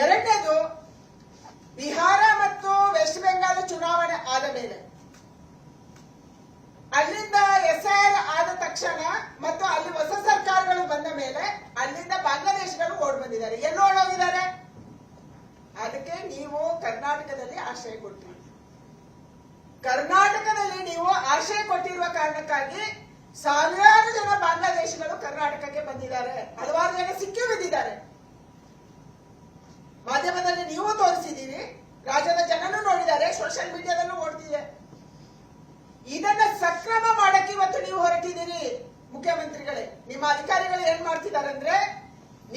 ಎರಡನೇದು, ಬಿಹಾರ ಮತ್ತು ವೆಸ್ಟ್ ಬೆಂಗಾಲ್ ಚುನಾವಣೆ ಆದ ಮೇಲೆ ಅಲ್ಲಿಂದ SIR ಆದ ತಕ್ಷಣ ಮತ್ತು ಅಲ್ಲಿ ಹೊಸ ಸರ್ಕಾರಗಳು ಬಂದ ಮೇಲೆ ಅಲ್ಲಿಂದ ಬಾಂಗ್ಲಾದೇಶಗಳು ಓಡ್ ಬಂದಿದ್ದಾರೆ. ಎಲ್ಲಿ ಓಡೋಗಿದ್ದಾರೆ? ಅದಕ್ಕೆ ನೀವು ಕರ್ನಾಟಕದಲ್ಲಿ ಆಶ್ರಯ ಕೊಟ್ಟಿರಿ. ಕರ್ನಾಟಕದಲ್ಲಿ ನೀವು ಆಶ್ರಯ ಕೊಟ್ಟಿರುವ ಕಾರಣಕ್ಕಾಗಿ ಸಾವಿರಾರು ಜನ ಬಾಂಗ್ಲಾದೇಶಗಳು ಕರ್ನಾಟಕಕ್ಕೆ ಬಂದಿದ್ದಾರೆ. ಹಲವಾರು ಜನ ಸಿಕ್ಕಿ ಬಿದ್ದಿದ್ದಾರೆ. ಮಾಧ್ಯಮದಲ್ಲಿ ನೀವು ತೋರಿಸಿದ್ದೀರಿ, ರಾಜ್ಯದ ಜನನು ನೋಡಿದ್ದಾರೆ, ಸೋಷಿಯಲ್ ಮೀಡಿಯಾದಲ್ಲೂ ಓಡ್ತಿದೆ. ಇದನ್ನ ಸಕ್ರಮ ಮಾಡಕ್ಕೆ ಇವತ್ತು ನೀವು ಹೊರಟಿದ್ದೀರಿ ಮುಖ್ಯಮಂತ್ರಿಗಳೇ. ನಿಮ್ಮ ಅಧಿಕಾರಿಗಳು ಏನ್ ಮಾಡ್ತಿದ್ದಾರೆ ಅಂದ್ರೆ,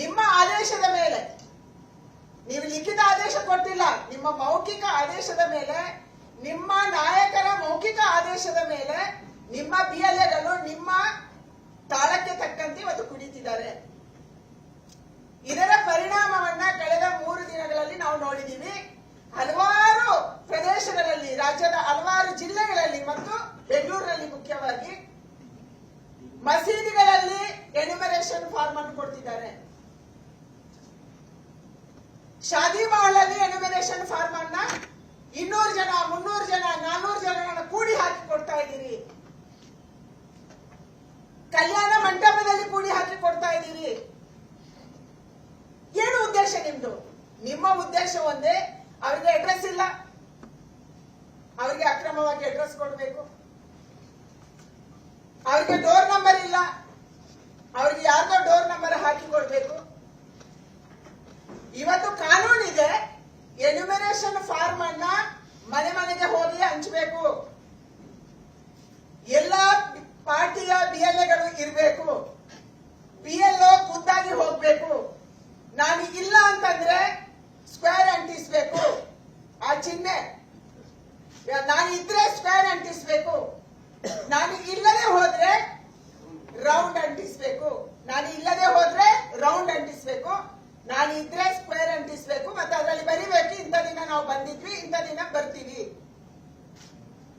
ನಿಮ್ಮ ಆದೇಶದ ಮೇಲೆ, ನೀವು ಲಿಖಿತ ಆದೇಶ ಕೊಟ್ಟಿಲ್ಲ, ನಿಮ್ಮ ಮೌಖಿಕ ಆದೇಶದ ಮೇಲೆ, ನಿಮ್ಮ ನಾಯಕರ ಮೌಖಿಕ ಆದೇಶದ ಮೇಲೆ ನಿಮ್ಮ BLAಗಳು ನಿಮ್ಮ ತಾಳಕ್ಕೆ ತಕ್ಕಂತೆ ಇವತ್ತು ಕುಡಿತಿದ್ದಾರೆ. ಇದರ ಪರಿಣಾಮವನ್ನ ಕಳೆದ 3 ದಿನಗಳಲ್ಲಿ ನಾವು ನೋಡಿದ್ದೀವಿ. ಹಲವಾರು ಪ್ರದೇಶಗಳಲ್ಲಿ, ರಾಜ್ಯದ ಹಲವಾರು ಜಿಲ್ಲೆಗಳಲ್ಲಿ ಮತ್ತು ಬೆಂಗಳೂರಿನಲ್ಲಿ ಮುಖ್ಯವಾಗಿ ಮಸೀದಿಗಳಲ್ಲಿ ಎನ್ಯುಮರೇಷನ್ ಫಾರ್ಮ್ ಅನ್ನು ಕೊಡ್ತಿದ್ದಾರೆ. ಶಾದಿ ಮಹಲಲ್ಲಿ ಎನ್ಯುಮರೇಷನ್ ಫಾರ್ಮ್ ಅನ್ನ 200 ಜನ, 300 ಜನ, 400 ಜನರನ್ನ ಕೂಡಿ ಹಾಕಿ ಕೊಡ್ತಾ ಇದ್ದೀರಿ. ಕಲ್ಯಾಣ ಮಂಟಪದಲ್ಲಿ ಕೂಡಿ ಹಾಕಿ ಕೊಡ್ತಾ ಇದ್ದೀರಿ. ಏನು ಉದ್ದೇಶ ನಿಮ್ದು? ನಿಮ್ಮ ಉದ್ದೇಶ ಒಂದೇ, ಅವರಿಗೆ ಅಡ್ರೆಸ್ ಇಲ್ಲ, ಅವರಿಗೆ ಅಕ್ರಮವಾಗಿ ಅಡ್ರೆಸ್ ಕೊಡಬೇಕು, ಅವರಿಗೆ ಡೋರ್ ನಂಬರ್ ಇಲ್ಲ, ಅವರಿಗೆ ಯಾರ್ದೋ ಡೋರ್ ನಂಬರ್ ಹಾಕಿ ಕೊಡ್ಬೇಕು. ಇವತ್ತು ಕಾನೂನಿದೆ, ಎನ್ಯುಮರೇಷನ್ ಫಾರ್ಮ್ ಅನ್ನ ಮನೆ ಮನೆಗೆ ಹೋಗಿ ಹಂಚಬೇಕು, ಎಲ್ಲ ಪಾರ್ಟಿಯ BLAಗಳು ಇರಬೇಕು, BLO ಖುದ್ದಾಗಿ ಹೋಗ್ಬೇಕು. ನಾನು ಇಲ್ಲ ಅಂತಂದ್ರೆ ಸ್ಕ್ವೇರ್ ಅಂಟಿಸ್ಬೇಕು, ಆ ಚಿಹ್ನೆ. ನಾನು ಇದ್ರೆ ಸ್ಕ್ವೇರ್ ಅಂಟಿಸ್ಬೇಕು, ನಾನು ಇಲ್ಲದೆ ಹೋದ್ರೆ ರೌಂಡ್ ಅಂಟಿಸ್ಬೇಕು, ನಾನು ಇಲ್ಲದೆ ಹೋದ್ರೆ ರೌಂಡ್ ಅಂಟಿಸ್ಬೇಕು, ನಾನು ಇದ್ರೆ ಸ್ಕ್ವೇರ್ ಅಂಟಿಸ್ಬೇಕು. ಮತ್ತೆ ಅದರಲ್ಲಿ ಬರಿಬೇಕು, ಇಂಥ ದಿನ ನಾವು ಬಂದಿದ್ವಿ, ಇಂಥ ದಿನ ಬರ್ತೀವಿ.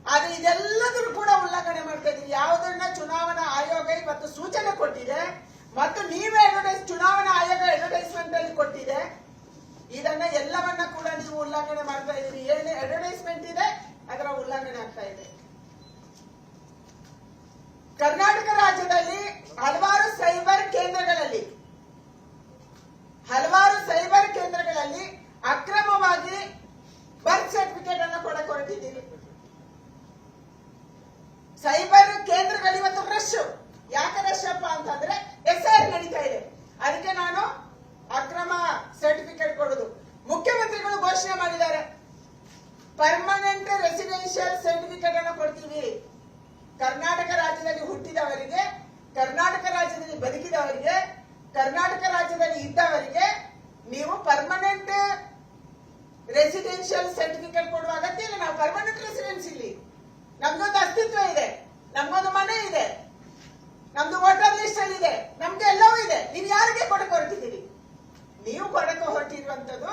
ಆದ್ರೆ ಇದೆಲ್ಲದನ್ನು ಕೂಡ ಉಲ್ಲಂಘನೆ ಮಾಡ್ತಾ ಇದ್ದೀವಿ. ಯಾವುದನ್ನ ಚುನಾವಣಾ ಆಯೋಗ ಇವತ್ತು ಸೂಚನೆ ಕೊಟ್ಟಿದೆ ಮತ್ತು ನೀವೇ ಚುನಾವಣಾ ಆಯೋಗ ಅಡ್ವರ್ಟೈಸ್ಮೆಂಟ್ ಅಲ್ಲಿ ಕೊಟ್ಟಿದೆ. ಇದನ್ನ ಎಲ್ಲವನ್ನ ಕೂಡ ನೀವು ಉಲ್ಲಂಘನೆ ಮಾಡ್ತಾ ಇದ್ದೀರಿ. ಏನು ಅಡ್ವರ್ಟೈಸ್ಮೆಂಟ್ ಇದೆ ಅದರ ಉಲ್ಲಂಘನೆ ಆಗ್ತಾ ಇದೆ. ಕರ್ನಾಟಕ ರಾಜ್ಯದಲ್ಲಿ ಹಲವಾರು ಸೈಬರ್ ಕೇಂದ್ರಗಳಲ್ಲಿ ಅಕ್ರಮವಾಗಿ ಬರ್ತ್ ಸರ್ಟಿಫಿಕೇಟ್ ಅನ್ನು ಕೊಡಕ್ಕೆ ಹೊರಟಿದ್ದೀರಿ. ಸೈಬರ್ ಕೇಂದ್ರಗಳು ಇವತ್ತು ರಶ್. ಯಾಕೆ ರಶ್ ಅಪ್ಪ ಅಂತಂದ್ರೆ SIR ನಡೀತಾ ಇದೆ, ಅದಕ್ಕೆ ನಾನು ಅಕ್ರಮ ಸರ್ಟಿಫಿಕೇಟ್ ಕೊಡುದು. ಮುಖ್ಯಮಂತ್ರಿಗಳು ಘೋಷಣೆ ಮಾಡಿದ್ದಾರೆ, ಪರ್ಮನೆಂಟ್ ರೆಸಿಡೆನ್ಷಿಯಲ್ ಸರ್ಟಿಫಿಕೇಟ್ ಅನ್ನು ಕೊಡ್ತೀವಿ. ಕರ್ನಾಟಕ ರಾಜ್ಯದಲ್ಲಿ ಹುಟ್ಟಿದವರಿಗೆ, ಕರ್ನಾಟಕ ರಾಜ್ಯದಲ್ಲಿ ಬದುಕಿದವರಿಗೆ, ಕರ್ನಾಟಕ ರಾಜ್ಯದಲ್ಲಿ ಇದ್ದವರಿಗೆ ನೀವು ಪರ್ಮನೆಂಟ್ ರೆಸಿಡೆನ್ಷಿಯಲ್ ಸರ್ಟಿಫಿಕೇಟ್ ಕೊಡುವ ಅಗತ್ಯ ಇಲ್ಲ. ನಾವು ಪರ್ಮನೆಂಟ್ ರೆಸಿಡೆನ್ಸ್ ಇಲ್ಲಿ, ನಮ್ದೊಂದು ಅಸ್ತಿತ್ವ ಇದೆ, ನಮ್ಗೊಂದು ಮನೆ ಇದೆ, ನಮ್ದು ವೋಟರ್ ಲಿಸ್ಟ್ ಅಲ್ಲಿ ಇದೆ, ನಮ್ಗೆ ಎಲ್ಲವೂ ಇದೆ. ನೀವು ಯಾರಿಗೆ ಕೊಡಕ್ಕೆ ಹೊರಟಿದ್ದೀರಿ? ನೀವು ಕೊಡಕ್ಕೆ ಹೊರಟಿರುವಂತದ್ದು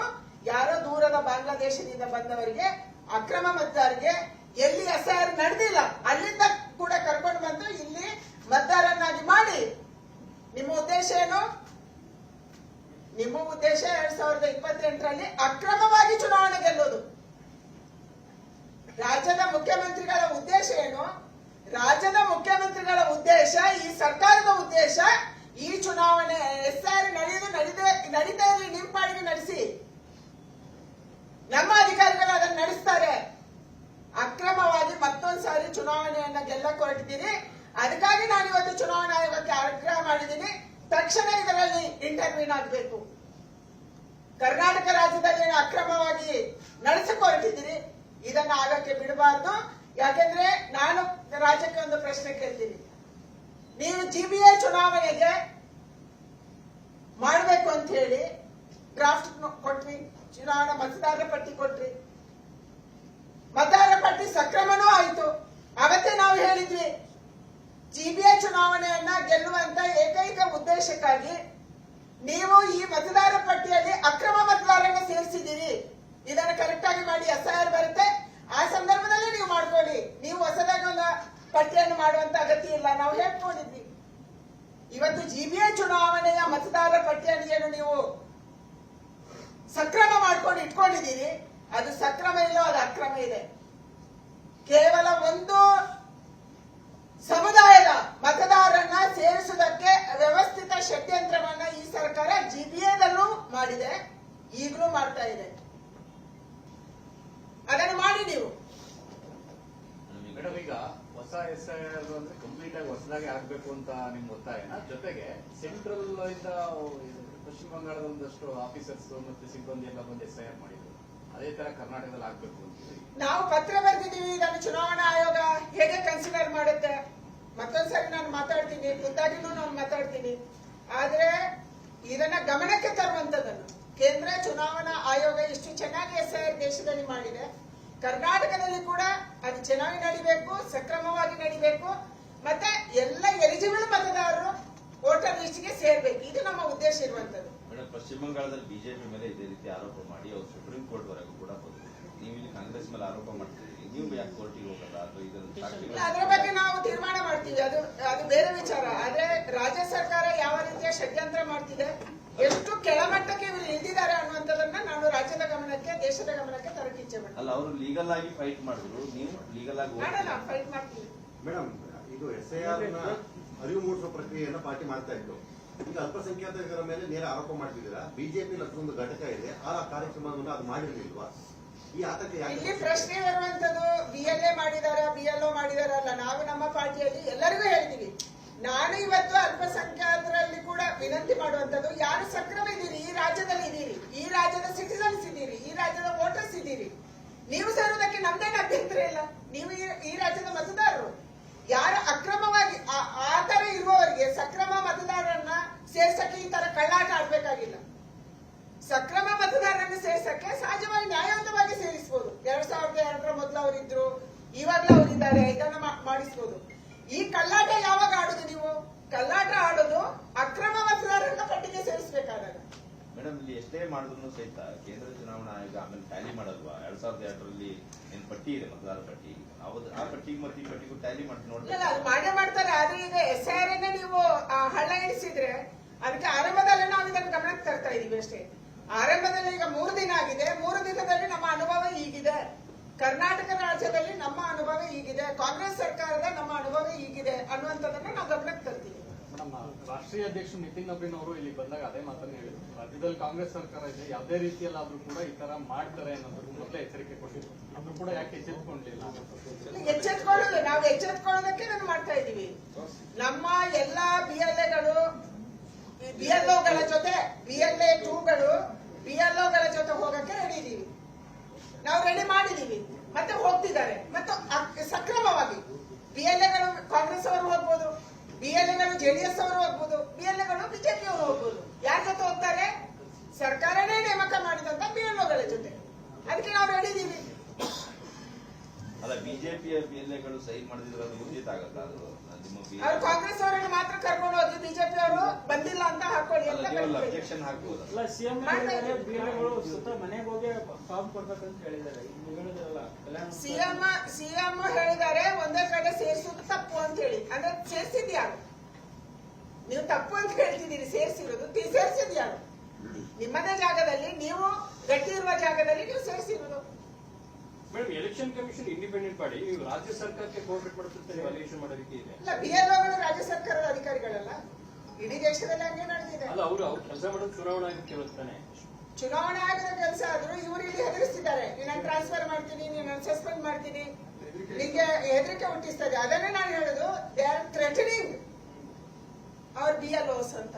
ಯಾರೋ ದೂರದ ಬಾಂಗ್ಲಾದೇಶದಿಂದ ಬಂದವರಿಗೆ, ಅಕ್ರಮ ಮತದಾರರಿಗೆ, ಎಲ್ಲಿ SIR ನಡೆದಿಲ್ಲ ಅಲ್ಲಿಂದ ಕೂಡ ಕರ್ಕೊಂಡು ಬಂದು ಇಲ್ಲಿ ಮತದಾರನ್ನಾಗಿ ಮಾಡಿ. ನಿಮ್ಮ ಉದ್ದೇಶ ಏನು? ನಿಮ್ಮ ಉದ್ದೇಶ 2028ರಲ್ಲಿ ಅಕ್ರಮವಾಗಿ ಚುನಾವಣೆ ಗೆಲ್ಲೋದು. ರಾಜ್ಯದ ಮುಖ್ಯಮಂತ್ರಿಗಳ ಉದ್ದೇಶ ಏನು? ರಾಜ್ಯದ ಮುಖ್ಯಮಂತ್ರಿಗಳ ಉದ್ದೇಶ, ಈ ಸರ್ಕಾರದ ಉದ್ದೇಶ, ಈ ಚುನಾವಣೆ SIR ನಡೀತಾ ಇರಲಿ, ನಿಮ್ಮ ಪಾಡಿಗೆ ನಡೆಸಿ. ನಮ್ಮ ಅಧಿಕಾರಿಗಳು ಅದನ್ನು ನಡೆಸ್ತಾರೆ. ಅಕ್ರಮವಾಗಿ ಮತ್ತೊಂದು ಸಾರಿ ಚುನಾವಣೆಯನ್ನ ಗೆಲ್ಲಕ್ಕೆ ಹೊರಟಿದ್ದೀರಿ. ಅದಕ್ಕಾಗಿ ನಾನು ಇವತ್ತು ಚುನಾವಣಾ ಆಯೋಗಕ್ಕೆ ಆಗ್ರಹ ಮಾಡಿದ್ದೀನಿ, ತಕ್ಷಣ ಇದರಲ್ಲಿ ಇಂಟರ್ವ್ಯೂನ್ ಆಗಬೇಕು. ಕರ್ನಾಟಕ ರಾಜ್ಯದಲ್ಲಿ ಅಕ್ರಮವಾಗಿ ನಡೆಸಕ್ಕೆ ಹೊರಟಿದ್ದೀರಿ, ಇದನ್ನ ಆಗಕ್ಕೆ ಬಿಡಬಾರ್ದು. ಯಾಕೆಂದ್ರೆ ನಾನು ರಾಜ್ಯಕ್ಕೆ ಒಂದು ಪ್ರಶ್ನೆ ಕೇಳ್ತೀನಿ. ನೀವು GBA ಚುನಾವಣೆಗೆ ಮಾಡಬೇಕು ಅಂತ ಹೇಳಿ ಡ್ರಾಫ್ಟ್ ಕೊಟ್ರಿ, ಚುನಾವಣಾ ಮತದಾರರ ಪಟ್ಟಿ ಕೊಟ್ರಿ, ಮತದಾರರ ಪಟ್ಟಿ ಸಕ್ರಮನೂ ಆಯಿತು. ಅವತ್ತೇ ನಾವು ಹೇಳಿದ್ವಿ, GBA ಚುನಾವಣೆಯನ್ನ ಗೆಲ್ಲುವಂತ ಏಕೈಕ ಉದ್ದೇಶಕ್ಕಾಗಿ ನೀವು ಈ ಮತದಾರರ ಪಟ್ಟಿಯಲ್ಲಿ ಅಕ್ರಮ ಮತದಾರರನ್ನ ಸೇರಿಸಿದ್ದೀರಿ, ಇದನ್ನು ಕರೆಕ್ಟ್ ಆಗಿ ಮಾಡಿ, SIR ಬರುತ್ತೆ, ಆ ಸಂದರ್ಭದಲ್ಲಿ ನೀವು ಮಾಡ್ಕೊಳ್ಳಿ, ನೀವು ಹೊಸದಾಗಿ ಒಂದು ಪಟ್ಟಿಯನ್ನು ಮಾಡುವಂತ ಅಗತ್ಯ ಇಲ್ಲ, ನಾವು ಹೇಳ್ಕೊಂಡಿದ್ವಿ. ಇವತ್ತು GBA ಚುನಾವಣೆಯ ಮತದಾರರ ಪಟ್ಟಿಯನ್ನು ಏನು ನೀವು ಸಕ್ರಮ ಮಾಡ್ಕೊಂಡು ಇಟ್ಕೊಂಡಿದ್ದೀರಿ. ಅದು ಸಕ್ರಮ ಇಲ್ಲೋ ಅದು ಅಕ್ರಮ ಇದೆ. ಕೇವಲ ಒಂದು ಸಮುದಾಯದ ಮತದಾರರನ್ನ ಸೇರಿಸುವುದಕ್ಕೆ ವ್ಯವಸ್ಥಿತ ಷಡ್ಯಂತ್ರವನ್ನ ಈ ಸರ್ಕಾರ ಜಿಬಿಎದಲ್ಲೂ ಮಾಡಿದೆ, ಈಗಲೂ ಮಾಡ್ತಾ ಇದೆ. ಅದನ್ನು ಮಾಡಿ ನೀವು. ಮೇಡಮ್, ಈಗ ಹೊಸ SIR ಅಂದ್ರೆ ಕಂಪ್ಲೀಟ್ ಆಗಿ ಹೊಸದಾಗಿ ಆಗ್ಬೇಕು ಅಂತ ನಿಮ್ ಒತ್ತಾಯನ, ಜೊತೆಗೆ ಸೆಂಟ್ರಲ್ ಇಂದ ಪಶ್ಚಿಮ ಬಂಗಾಳದ ಒಂದಷ್ಟು ಆಫೀಸರ್ಸ್ ಮತ್ತೆ ಸಿಬ್ಬಂದಿ ಎಲ್ಲ ಬಂದು SIR ಮಾಡಿದ್ರು. ಅದೇ ತರ ಕರ್ನಾಟಕದಲ್ಲಿ ಆಗ್ಬೇಕು ಅಂತೀವಿ. ನಾವು ಪತ್ರ ಬರೆದಿದ್ದೀವಿ. ಇದನ್ನು ಚುನಾವಣಾ ಆಯೋಗ ಹೇಗೆ ಕನ್ಸಿಡರ್ ಮಾಡುತ್ತೆ? ಮತ್ತೊಂದ್ಸರಿ ನಾನು ಮಾತಾಡ್ತೀನಿ, ಖುದ್ದಾಗಿನೂ ನಾನು ಮಾತಾಡ್ತೀನಿ. ಆದ್ರೆ ಇದನ್ನ ಗಮನಕ್ಕೆ ತರುವಂತದನ್ನು ಕೇಂದ್ರ ಚುನಾವಣಾ ಆಯೋಗ ಇಷ್ಟು ಚೆನ್ನಾಗಿ SIR ದೇಶದಲ್ಲಿ ಮಾಡಿದೆ, ಕರ್ನಾಟಕದಲ್ಲಿ ಕೂಡ ಅದು ಚೆನ್ನಾಗಿ ನಡಿಬೇಕು, ಸಕ್ರಮವಾಗಿ ನಡಿಬೇಕು, ಮತ್ತೆ ಎಲ್ಲ ಎಲಿಜಿಬಲ್ ಮತದಾರರು ವೋಟರ್ ಲಿಸ್ಟ್ಗೆ ಸೇರ್ಬೇಕು. ಇದು ನಮ್ಮ ಉದ್ದೇಶ ಇರುವಂತದ್ದು. ಮೇಡಮ್, ಪಶ್ಚಿಮ ಬಂಗಾಳದಲ್ಲಿ ಬಿಜೆಪಿ ಮೇಲೆ ಇದೇ ರೀತಿ ಆರೋಪ ಮಾಡಿ ಅವರು ಸುಪ್ರೀಂ ಕೋರ್ಟ್ ವರೆಗೂ ಕೂಡ ಹೋದ್ರು. ನೀವು ಇಲ್ಲಿ ಕಾಂಗ್ರೆಸ್ ಮೇಲೆ ಆರೋಪ ಮಾಡ್ತಿದ್ದೀರಿ, ನೀವು ಯಾಕೆ ಕೋರ್ಟಿಗೆ ಹೋಗಲ್ಲ? ಅಥವಾ ಇದನ್ನು ಅದರ ಬಗ್ಗೆ ನಾವು ತೀರ್ಮಾನ ಮಾಡ್ತೀವಿ, ಅದು ಬೇರೆ ವಿಚಾರ. ಆದ್ರೆ ರಾಜ್ಯ ಸರ್ಕಾರ ಯಾವ ರೀತಿಯ ಷಡ್ಯಂತ್ರ ಮಾಡ್ತಿದೆ, ಎಷ್ಟು ಕೆಳಮಟ್ಟಕ್ಕೆ ಇವರು ಇಳಿದಿದ್ದಾರೆ ಅನ್ನುವಂಥದ್ದನ್ನ ನಾನು ರಾಜ್ಯದ ಗಮನಕ್ಕೆ, ದೇಶದ ಗಮನಕ್ಕೆ ತರಕ್ಕೆ ಇಚ್ಛೆ ಮಾಡ್ತೀನಿ. ಅಲ್ಲ, ಅವರು ಲೀಗಲ್ ಆಗಿ ಫೈಟ್ ಮಾಡಿದ್ರು, ನೀವು ಲೀಗಲ್ ಆಗಿ ಮಾಡೋಣ, ಫೈಟ್ ಮಾಡ್ತೀವಿ. ಮೇಡಮ್, ಇದು SIR ಅರಿವು ಮೂಡಿಸುವ ಪ್ರಕ್ರಿಯೆಯನ್ನ ಪಾರ್ಟಿ ಮಾಡ್ತಾ ಇತ್ತು. ಈಗ ಅಲ್ಪಸಂಖ್ಯಾತರ ಮೇಲೆ ನೇರ ಆರೋಪ ಮಾಡ್ತಿದ್ದೀರಾ. ಬಿಜೆಪಿ ಒಂದು ಘಟಕ ಇದೆ, ಆ ಕಾರ್ಯಕ್ರಮವನ್ನು ಅದು ಮಾಡಿರ್ಲಿಲ್ವಾ? ಈ ಆತಂಕ ಇಲ್ಲಿ ಪ್ರಶ್ನೆ ಬರುವಂತದ್ದು BLA ಮಾಡಿದಾರ, BLO ಮಾಡಿದಾರ ಅಲ್ಲ. ನಾವು ನಮ್ಮ ಪಾರ್ಟಿಯಲ್ಲಿ ಎಲ್ಲರಿಗೂ ಹೇಳ್ತೀವಿ. ನಾನು ಇವತ್ತು ಅಲ್ಪಸಂಖ್ಯಾತರಲ್ಲಿ ಕೂಡ ವಿನಂತಿ ಮಾಡುವಂತದ್ದು, ಯಾರು ಸಕ್ರಮ ಇದ್ದೀರಿ, ಈ ರಾಜ್ಯದಲ್ಲಿ ಇದ್ದೀರಿ, ಈ ರಾಜ್ಯದ ಸಿಟಿಸನ್ಸ್ ಇದ್ದೀರಿ, ಈ ರಾಜ್ಯದ ವೋಟರ್ಸ್ ಇದ್ದೀರಿ, ನೀವು ಸೇರುವುದಕ್ಕೆ ನಮ್ದೇನು ಅಭ್ಯಂತರ ಇಲ್ಲ. ನೀವು ಈ ರಾಜ್ಯದ ಮತದಾರರು. ಯಾರು ಅಕ್ರಮವಾಗಿ ಆ ತರ ಇರುವವರಿಗೆ ಸಕ್ರಮ ಮತದಾರರನ್ನ ಸೇರ್ಸಕ್ಕೆ ಈ ತರ ಕಳ್ಳಾಟ ಆಡ್ಬೇಕಾಗಿಲ್ಲ. ಸಕ್ರಮ ಮತದಾರರನ್ನು ಸೇರ್ಸಕ್ಕೆ ಸಹಜವಾಗಿ ನ್ಯಾಯಯುತವಾಗಿ ಸೇರಿಸಬಹುದು. 2002ರ ಮೊದಲು ಅವರಿದ್ರು, ಇವಾಗ್ಲೂ ಅವರಿದ್ದಾರೆ, ಇದನ್ನ ಮಾಡಿಸಬಹುದು. ಈ ಕಳ್ಳಾಟ ಯಾವಾಗ ಆಡುದು? ನೀವು ಕಳ್ಳಾಟ ಆಡೋದು ಅಕ್ರಮ ಮತದಾರರನ್ನ ಪಟ್ಟಿಗೆ ಸೇರಿಸಬೇಕಾದಾಗ. ಮೇಡಮ್, ಇಲ್ಲಿ ಎಷ್ಟೇ ಮಾಡಿದ್ರು ಸಹಿತ ಕೇಂದ್ರ ಚುನಾವಣಾ ಆಯೋಗ ಆಮೇಲೆ ಟ್ಯಾಲಿ ಮಾಡಲ್ವಾ? 2002ರಲ್ಲಿ ಏನ್ ಪಟ್ಟಿ ಇದೆ, ಮತದಾರ ಪಟ್ಟಿ, ಆ ಪಟ್ಟಿಗೆ ಮತ್ತೆ ಈ ಪಟ್ಟಿಗೂ ಟ್ಯಾಲಿ ಮಾಡಿ ನೋಡಿ. ಅದು ಮಾಡೇ ಮಾಡ್ತಾರೆ. ಆದ್ರೆ ಈಗ SIR ನೀವು ಹಳ್ಳ ಇಳಿಸಿದ್ರೆ ಅದಕ್ಕೆ ಆರಂಭದಲ್ಲೇ ನಾವು ಇದನ್ನು ಗಮನಕ್ಕೆ ತರ್ತಾ ಇದೀವಿ ಅಷ್ಟೇ. ಆರಂಭದಲ್ಲಿ ಈಗ 3 ದಿನ ಆಗಿದೆ, 3 ದಿನದಲ್ಲಿ ನಮ್ಮ ಅನುಭವ ಹೀಗಿದೆ. ಕರ್ನಾಟಕ ರಾಜ್ಯದಲ್ಲಿ ನಮ್ಮ ಅನುಭವ ಹೀಗಿದೆ, ಕಾಂಗ್ರೆಸ್ ಸರ್ಕಾರದ ನಮ್ಮ ಅನುಭವ ಹೀಗಿದೆ ಅನ್ನುವಂಥದ್ದನ್ನ ನಾವು ಗಮನಕ್ಕೆ ತರ್ತೀವಿ. ಮೇಡಮ್, ರಾಷ್ಟ್ರೀಯ ಅಧ್ಯಕ್ಷರು ನಿತಿನ್ ನಬೀನ್ ಅವರು ಇಲ್ಲಿ ಬಂದಾಗ ಅದೇ ಮಾತನ್ನ ಹೇಳಿದ್ರು. ರಾಜ್ಯದಲ್ಲಿ ಕಾಂಗ್ರೆಸ್ ಸರ್ಕಾರ ಇದೆ, ಯಾವುದೇ ರೀತಿಯಲ್ಲಾದ್ರೂ ಕೂಡ ಈ ತರ ಮಾಡ್ತಾರೆ ಅನ್ನೋದು ಮೊದಲೇ ಎಚ್ಚರಿಕೆ ಕೊಟ್ಟಿದ್ರು. ಆದ್ರೂ ಕೂಡ ಯಾಕೆ ಎಚ್ಚೆತ್ಕೊಂಡಿಲ್ಲ? ಎಚ್ಚೆತ್ಕೊಳ್ಳೋದು, ನಾವು ಎಚ್ಚೆತ್ಕೊಳ್ಳೋದಕ್ಕೆ ನಾನು ಮಾಡ್ತಾ ಇದ್ದೀವಿ. ನಮ್ಮ ಎಲ್ಲಾ BLAಗಳು, BLOಗಳ ಜೊತೆ, BLA 2ಗಳು BLOಗಳ ಜೊತೆ ಹೋಗಕ್ಕೆ ರೆಡಿ ಇದೀವಿ. ನಾವು ರೆಡಿ ಮಾಡಿದೀವಿ, ಮತ್ತೆ ಹೋಗ್ತಿದ್ದಾರೆ. ಮತ್ತು ಸಕ್ರಮವಾಗಿ BLAಗಳು ಕಾಂಗ್ರೆಸ್ ಅವರು ಹೋಗ್ಬೋದು, BLAಗಳು JDS ಅವರು ಹೋಗ್ಬೋದು, BLAಗಳು ಬಿಜೆಪಿ ಅವರು ಹೋಗ್ಬೋದು. ಯಾರ ಜೊತೆ ಹೋಗ್ತಾರೆ? ಸರ್ಕಾರನೇ ನೇಮಕ ಮಾಡಿದಂತ BLOಗಳ ಜೊತೆ. ಅದಕ್ಕೆ ನಾವು ರೆಡಿ ಇದೀವಿ. ಅಲ್ಲ, ಬಿಜೆಪಿಯ BLAಗಳು ಸಹಿ ಮಾಡಿದ್ರೆ ಅದು ಊರ್ಜಿತ ಆಗಲ್ಲ. ಅದು ಅವ್ರು ಕಾಂಗ್ರೆಸ್ ಅವರನ್ನು ಮಾತ್ರ ಕರ್ಕೊಂಡು ಹೋಗಿ ಬಿಜೆಪಿ ಅವರು ಬಂದಿಲ್ಲ ಅಂತ ಹಾಕೊಳ್ಳಿ ಅಂತ ಅಬ್ಜೆಕ್ಷನ್ ಹಾಕ್ಬೋದು. ಅಲ್ಲ, ಸಿಎಂ BLAಗಳು ಸ್ವತಃ ಮನೆಗೆ ಹೋಗಿ ಫಾರ್ಮ್ ಕೊಡ್ಬೇಕಂತ ಹೇಳಿದ್ದಾರೆ. ಸಿಎಂ ಹೇಳಿದ್ದಾರೆ ಒಂದೇ ಕಡೆ ಸೇರಿಸುವುದು ತಪ್ಪು ಅಂತ ಹೇಳಿ. ಅಂದ್ರೆ ಸೇರಿಸಿದ್ ಯಾರು? ನೀವು ತಪ್ಪು ಅಂತ ಹೇಳ್ತಿದ್ದೀರಿ. ಸೇರಿಸಿರೋದು ಸೇರಿಸಿದ್ ಯಾರು? ನಿಮ್ಮದೇ ಜಾಗದಲ್ಲಿ, ನೀವು ಗಟ್ಟಿ ಇರುವ ಜಾಗದಲ್ಲಿ ನೀವು ಸೇರಿಸಿರೋದು. Madam, election commission independent body, ನೀವು ರಾಜ್ಯ ಸರ್ಕಾರಕ್ಕೆ ಕೋಆಪರೇಟ್ ಮಾಡುತ್ತೆ ವ್ಯಾಲ್ಯೂಯೇಷನ್ ಮಾಡೋ ರೀತಿ ಇದೆ. ಇಲ್ಲ, BLOಗಳು ರಾಜ್ಯ ಸರ್ಕಾರದ ಅಧಿಕಾರಿಗಳಲ್ಲ. ಇಡೀ ದೇಶದಲ್ಲಿ ಹಂಗೆ ನಡೆದಿದೆ. ಅಲ್ಲ, ಅವರು ಕೆಲಸ ಮಾಡೋದು ಚುನಾವಣಾ ಆಯೋಗಕ್ಕೆ ಇರುತ್ತಾನೆ. ಚುನಾವಣಾ ಆಯೋಗದ ಕೆಲಸ ಆದ್ರೂ ಇವರು ಇಲ್ಲಿ ಹೆದರಿಸ್ತಿದ್ದಾರೆ. ನಾನು ಟ್ರಾನ್ಸ್ಫರ್ ಮಾಡ್ತೀನಿ, ನಾನು ಸಸ್ಪೆಂಡ್ ಮಾಡ್ತೀನಿ, ನಿಮಗೆ ಹೆದರಿಕೆ ಹುಟ್ಟಿಸ್ತದೆ. ಅದನ್ನೇ ನಾನು ಹೇಳುದು, they are threatening our BLOs ಅಂತ.